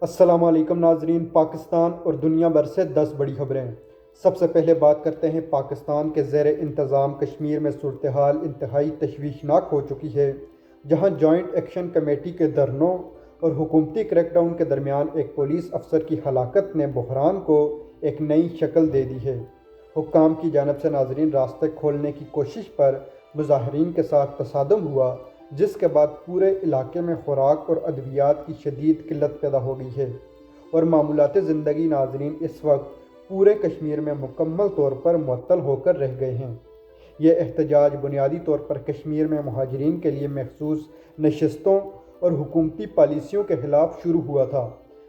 السلام علیکم ناظرین، پاکستان اور دنیا بھر سے 10 بڑی خبریں۔ سب سے پہلے بات کرتے ہیں پاکستان کے زیر انتظام کشمیر میں صورتحال انتہائی تشویشناک ہو چکی ہے، جہاں جوائنٹ ایکشن کمیٹی کے دھرنوں اور حکومتی کریک ڈاؤن کے درمیان ایک پولیس افسر کی ہلاکت نے بحران کو ایک نئی شکل دے دی ہے۔ حکام کی جانب سے ناظرین راستے کھولنے کی کوشش پر مظاہرین کے ساتھ تصادم ہوا، جس کے بعد پورے علاقے میں خوراک اور ادویات کی شدید قلت پیدا ہو گئی ہے اور معمولات زندگی ناظرین اس وقت پورے کشمیر میں مکمل طور پر معطل ہو کر رہ گئے ہیں۔ یہ احتجاج بنیادی طور پر کشمیر میں مہاجرین کے لیے مخصوص نشستوں اور حکومتی پالیسیوں کے خلاف شروع ہوا تھا،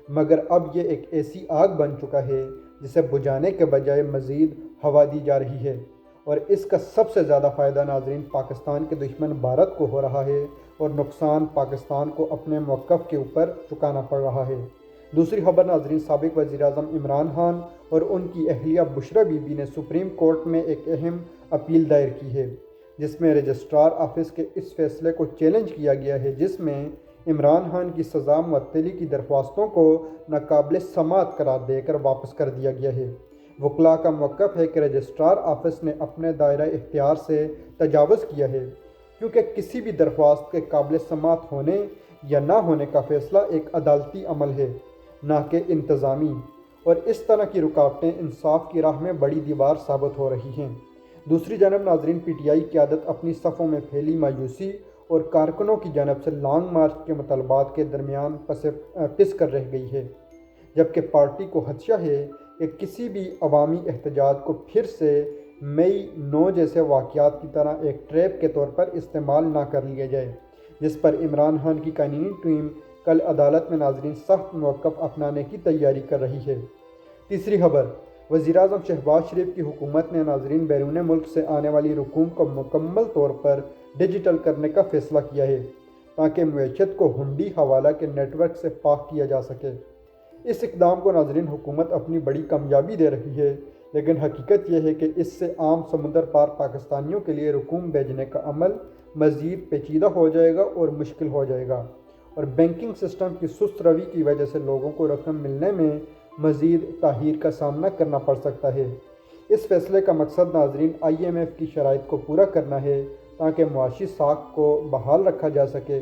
مگر اب یہ ایک ایسی آگ بن چکا ہے جسے بجھانے کے بجائے مزید ہوا دی جا رہی ہے، اور اس کا سب سے زیادہ فائدہ ناظرین پاکستان کے دشمن بھارت کو ہو رہا ہے اور نقصان پاکستان کو اپنے موقف کے اوپر چکانا پڑ رہا ہے۔ دوسری خبر ناظرین، سابق وزیر اعظم عمران خان اور ان کی اہلیہ بشریٰ بی بی نے سپریم کورٹ میں ایک اہم اپیل دائر کی ہے، جس میں رجسٹرار آفس کے اس فیصلے کو چیلنج کیا گیا ہے جس میں عمران خان کی سزا معطلی کی درخواستوں کو ناقابل سماعت قرار دے کر واپس کر دیا گیا ہے۔ وکلاء کا موقف ہے کہ رجسٹرار آفس نے اپنے دائرہ اختیار سے تجاوز کیا ہے، کیونکہ کسی بھی درخواست کے قابل سماعت ہونے یا نہ ہونے کا فیصلہ ایک عدالتی عمل ہے، نہ کہ انتظامی، اور اس طرح کی رکاوٹیں انصاف کی راہ میں بڑی دیوار ثابت ہو رہی ہیں۔ دوسری جانب ناظرین، پی ٹی آئی قیادت اپنی صفوں میں پھیلی مایوسی اور کارکنوں کی جانب سے لانگ مارچ کے مطالبات کے درمیان پس کر رہ گئی ہے، جبکہ پارٹی کو خدشہ ہے کہ کسی بھی عوامی احتجاج کو پھر سے مئی 9 جیسے واقعات کی طرح ایک ٹریپ کے طور پر استعمال نہ کر لیا جائے، جس پر عمران خان کی قانونی ٹیم کل عدالت میں ناظرین سخت موقف اپنانے کی تیاری کر رہی ہے۔ تیسری خبر، وزیر اعظم شہباز شریف کی حکومت نے ناظرین بیرون ملک سے آنے والی رقوم کو مکمل طور پر ڈیجیٹل کرنے کا فیصلہ کیا ہے، تاکہ معیشت کو ہنڈی حوالہ کے نیٹ ورک سے پاک کیا جا سکے۔ اس اقدام کو ناظرین حکومت اپنی بڑی کامیابی دے رہی ہے، لیکن حقیقت یہ ہے کہ اس سے عام سمندر پار پاکستانیوں کے لیے رقوم بھیجنے کا عمل مزید پیچیدہ ہو جائے گا اور مشکل ہو جائے گا، اور بینکنگ سسٹم کی سست روی کی وجہ سے لوگوں کو رقم ملنے میں مزید تاخیر کا سامنا کرنا پڑ سکتا ہے۔ اس فیصلے کا مقصد ناظرین IMF کی شرائط کو پورا کرنا ہے تاکہ معاشی ساکھ کو بحال رکھا جا سکے،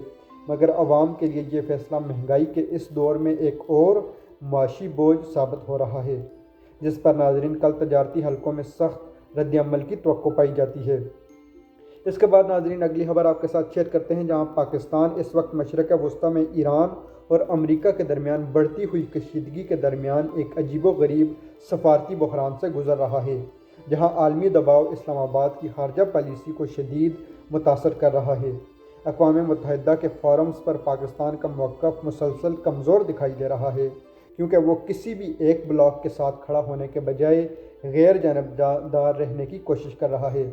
مگر عوام کے لیے یہ فیصلہ مہنگائی کے اس دور میں ایک اور معاشی بوجھ ثابت ہو رہا ہے، جس پر ناظرین کل تجارتی حلقوں میں سخت رد عمل کی توقع پائی جاتی ہے۔ اس کے بعد ناظرین اگلی خبر آپ کے ساتھ شیئر کرتے ہیں، جہاں پاکستان اس وقت مشرق وسطیٰ میں ایران اور امریکہ کے درمیان بڑھتی ہوئی کشیدگی کے درمیان ایک عجیب و غریب سفارتی بحران سے گزر رہا ہے، جہاں عالمی دباؤ اسلام آباد کی خارجہ پالیسی کو شدید متاثر کر رہا ہے۔ اقوام متحدہ کے فورمز پر پاکستان کا موقف مسلسل کمزور دکھائی دے رہا ہے، کیونکہ وہ کسی بھی ایک بلاک کے ساتھ کھڑا ہونے کے بجائے غیر جانبدار رہنے کی کوشش کر رہا ہے۔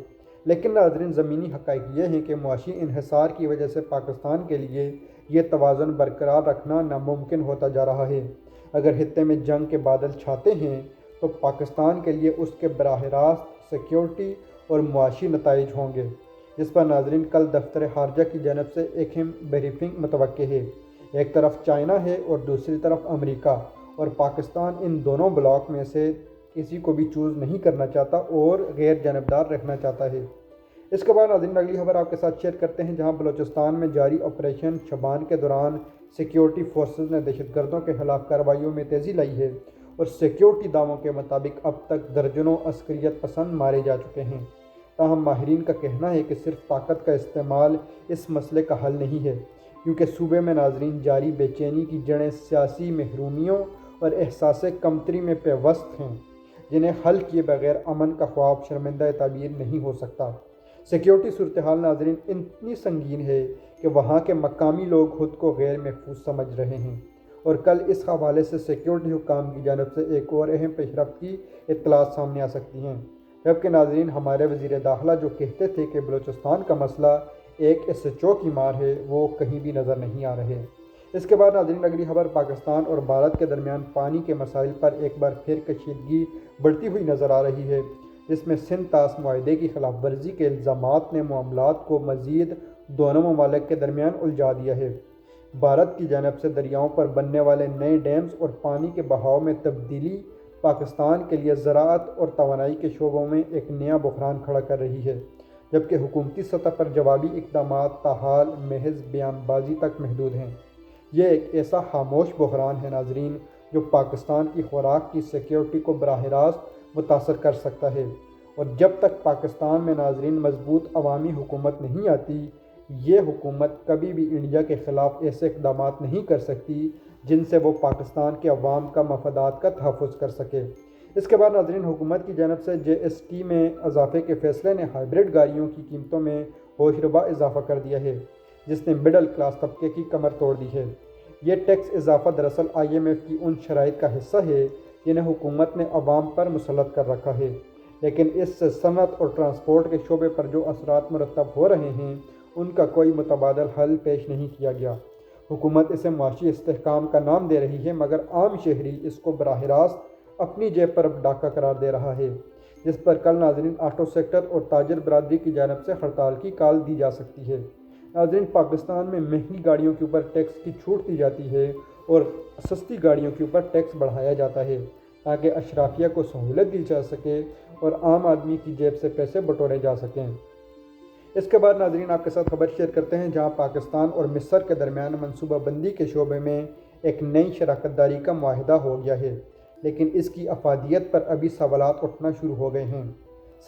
لیکن ناظرین زمینی حقائق یہ ہیں کہ معاشی انحصار کی وجہ سے پاکستان کے لیے یہ توازن برقرار رکھنا ناممکن ہوتا جا رہا ہے۔ اگر خطے میں جنگ کے بادل چھاتے ہیں تو پاکستان کے لیے اس کے براہ راست سیکیورٹی اور معاشی نتائج ہوں گے، جس پر ناظرین کل دفتر خارجہ کی جانب سے ایک اہم بریفنگ متوقع ہے۔ ایک طرف چائنا ہے اور دوسری طرف امریکہ، اور پاکستان ان دونوں بلاک میں سے کسی کو بھی چوز نہیں کرنا چاہتا اور غیر جانبدار رہنا چاہتا ہے۔ اس کے بعد ناظرین اگلی خبر آپ کے ساتھ شیئر کرتے ہیں، جہاں بلوچستان میں جاری آپریشن شبان کے دوران سیکیورٹی فورسز نے دہشت گردوں کے خلاف کارروائیوں میں تیزی لائی ہے، اور سیکیورٹی دعووں کے مطابق اب تک درجنوں عسکریت پسند مارے جا چکے ہیں۔ تاہم ماہرین کا کہنا ہے کہ صرف طاقت کا استعمال اس مسئلے کا حل نہیں ہے، کیونکہ صوبے میں ناظرین جاری بے چینی کی جڑیں سیاسی محرومیوں اور احساس کمتری میں پیوست ہیں، جنہیں حل کیے بغیر امن کا خواب شرمندہ تعبیر نہیں ہو سکتا۔ سیکیورٹی صورتحال ناظرین اتنی سنگین ہے کہ وہاں کے مقامی لوگ خود کو غیر محفوظ سمجھ رہے ہیں، اور کل اس حوالے سے سیکیورٹی حکام کی جانب سے ایک اور اہم پیش رفت کی اطلاعات سامنے آ سکتی ہیں، جبکہ ناظرین ہمارے وزیر داخلہ جو کہتے تھے کہ بلوچستان کا مسئلہ ایک SHO کی مار ہے، وہ کہیں بھی نظر نہیں آ رہے۔ اس کے بعد ناظرین اگلی خبر، پاکستان اور بھارت کے درمیان پانی کے مسائل پر ایک بار پھر کشیدگی بڑھتی ہوئی نظر آ رہی ہے، جس میں سندھ طاس معاہدے کی خلاف ورزی کے الزامات نے معاملات کو مزید دونوں ممالک کے درمیان الجھا دیا ہے۔ بھارت کی جانب سے دریاؤں پر بننے والے نئے ڈیمز اور پانی کے بہاؤ میں تبدیلی پاکستان کے لیے زراعت اور توانائی کے شعبوں میں ایک نیا بحران کھڑا کر رہی ہے، جبکہ حکومتی سطح پر جوابی اقدامات تاحال محض بیان بازی تک محدود ہیں۔ یہ ایک ایسا خاموش بحران ہے ناظرین جو پاکستان کی خوراک کی سیکیورٹی کو براہ راست متاثر کر سکتا ہے، اور جب تک پاکستان میں ناظرین مضبوط عوامی حکومت نہیں آتی، یہ حکومت کبھی بھی انڈیا کے خلاف ایسے اقدامات نہیں کر سکتی جن سے وہ پاکستان کے عوام کا مفادات کا تحفظ کر سکے۔ اس کے بعد ناظرین حکومت کی جانب سے GST میں اضافے کے فیصلے نے ہائیبرڈ گاڑیوں کی قیمتوں میں ہوشربا اضافہ کر دیا ہے، جس نے مڈل کلاس طبقے کی کمر توڑ دی ہے۔ یہ ٹیکس اضافہ دراصل IMF کی ان شرائط کا حصہ ہے جنہیں حکومت نے عوام پر مسلط کر رکھا ہے، لیکن اس سے صنعت اور ٹرانسپورٹ کے شعبے پر جو اثرات مرتب ہو رہے ہیں ان کا کوئی متبادل حل پیش نہیں کیا گیا۔ حکومت اسے معاشی استحکام کا نام دے رہی ہے، مگر عام شہری اس کو براہ راست اپنی جیب پر ڈاکہ قرار دے رہا ہے، جس پر کل ناظرین آٹو سیکٹر اور تاجر برادری کی جانب سے ہڑتال کی کال دی جا سکتی ہے۔ ناظرین پاکستان میں مہنگی گاڑیوں کے اوپر ٹیکس کی چھوٹ دی جاتی ہے اور سستی گاڑیوں کے اوپر ٹیکس بڑھایا جاتا ہے تاکہ اشرافیہ کو سہولت دی جا سکے اور عام آدمی کی جیب سے پیسے بٹورے جا سکیں۔ اس کے بعد ناظرین آپ کے ساتھ خبر شیئر کرتے ہیں جہاں پاکستان اور مصر کے درمیان منصوبہ بندی کے شعبے میں ایک نئی شراکت داری کا معاہدہ ہو گیا ہے، لیکن اس کی افادیت پر ابھی سوالات اٹھنا شروع ہو گئے ہیں۔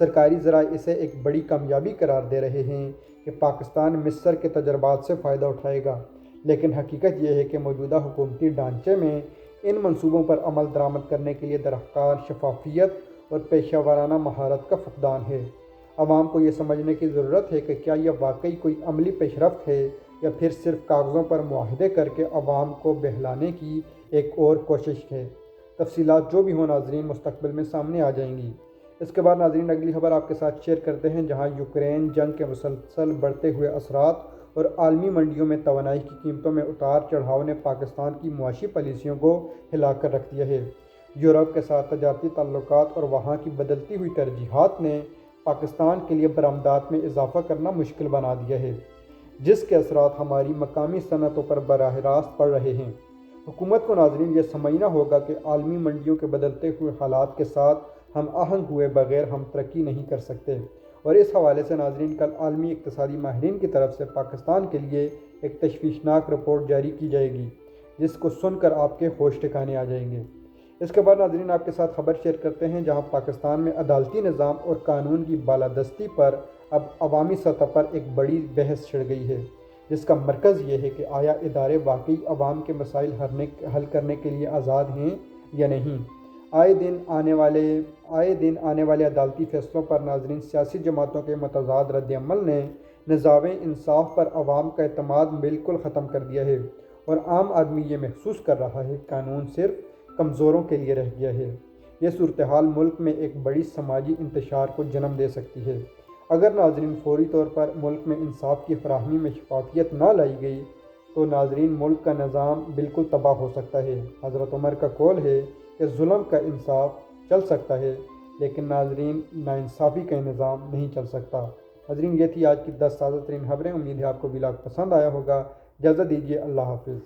سرکاری ذرائع اسے ایک بڑی کامیابی قرار دے رہے ہیں کہ پاکستان مصر کے تجربات سے فائدہ اٹھائے گا، لیکن حقیقت یہ ہے کہ موجودہ حکومتی ڈھانچے میں ان منصوبوں پر عمل درآمد کرنے کے لیے درکار شفافیت اور پیشہ ورانہ مہارت کا فقدان ہے۔ عوام کو یہ سمجھنے کی ضرورت ہے کہ کیا یہ واقعی کوئی عملی پیش رفت ہے یا پھر صرف کاغذوں پر معاہدے کر کے عوام کو بہلانے کی ایک اور کوشش ہے۔ تفصیلات جو بھی ہوں ناظرین مستقبل میں سامنے آ جائیں گی۔ اس کے بعد ناظرین اگلی خبر آپ کے ساتھ شیئر کرتے ہیں جہاں یوکرین جنگ کے مسلسل بڑھتے ہوئے اثرات اور عالمی منڈیوں میں توانائی کی قیمتوں میں اتار چڑھاؤ نے پاکستان کی معاشی پالیسیوں کو ہلا کر رکھ دیا ہے۔ یورپ کے ساتھ تجارتی تعلقات اور وہاں کی بدلتی ہوئی ترجیحات نے پاکستان کے لیے برآمدات میں اضافہ کرنا مشکل بنا دیا ہے، جس کے اثرات ہماری مقامی صنعتوں پر براہ راست پڑ رہے ہیں۔ حکومت کو ناظرین یہ سمجھنا ہوگا کہ عالمی منڈیوں کے بدلتے ہوئے حالات کے ساتھ ہم آہنگ ہوئے بغیر ہم ترقی نہیں کر سکتے، اور اس حوالے سے ناظرین کل عالمی اقتصادی ماہرین کی طرف سے پاکستان کے لیے ایک تشویشناک رپورٹ جاری کی جائے گی، جس کو سن کر آپ کے ہوش ٹھکانے آ جائیں گے۔ اس کے بعد ناظرین آپ کے ساتھ خبر شیئر کرتے ہیں جہاں پاکستان میں عدالتی نظام اور قانون کی بالادستی پر اب عوامی سطح پر ایک بڑی بحث چھڑ گئی ہے، جس کا مرکز یہ ہے کہ آیا ادارے واقعی عوام کے مسائل حل کرنے کے لیے آزاد ہیں یا نہیں۔ آئے دن آنے والے عدالتی فیصلوں پر ناظرین سیاسی جماعتوں کے متضاد رد عمل نے نظام انصاف پر عوام کا اعتماد بالکل ختم کر دیا ہے، اور عام آدمی یہ محسوس کر رہا ہے کہ قانون صرف کمزوروں کے لیے رہ گیا ہے۔ یہ صورتحال ملک میں ایک بڑی سماجی انتشار کو جنم دے سکتی ہے۔ اگر ناظرین فوری طور پر ملک میں انصاف کی فراہمی میں شفافیت نہ لائی گئی تو ناظرین ملک کا نظام بالکل تباہ ہو سکتا ہے۔ حضرت عمر کا قول ہے کہ ظلم کا انصاف چل سکتا ہے لیکن ناظرین ناانصافی کا نظام نہیں چل سکتا۔ ناظرین یہ تھی آج کی 10 تازہ ترین خبریں، امید ہے آپ کو ویلاگ پسند آیا ہوگا۔ اجازت دیجیے، اللہ حافظ۔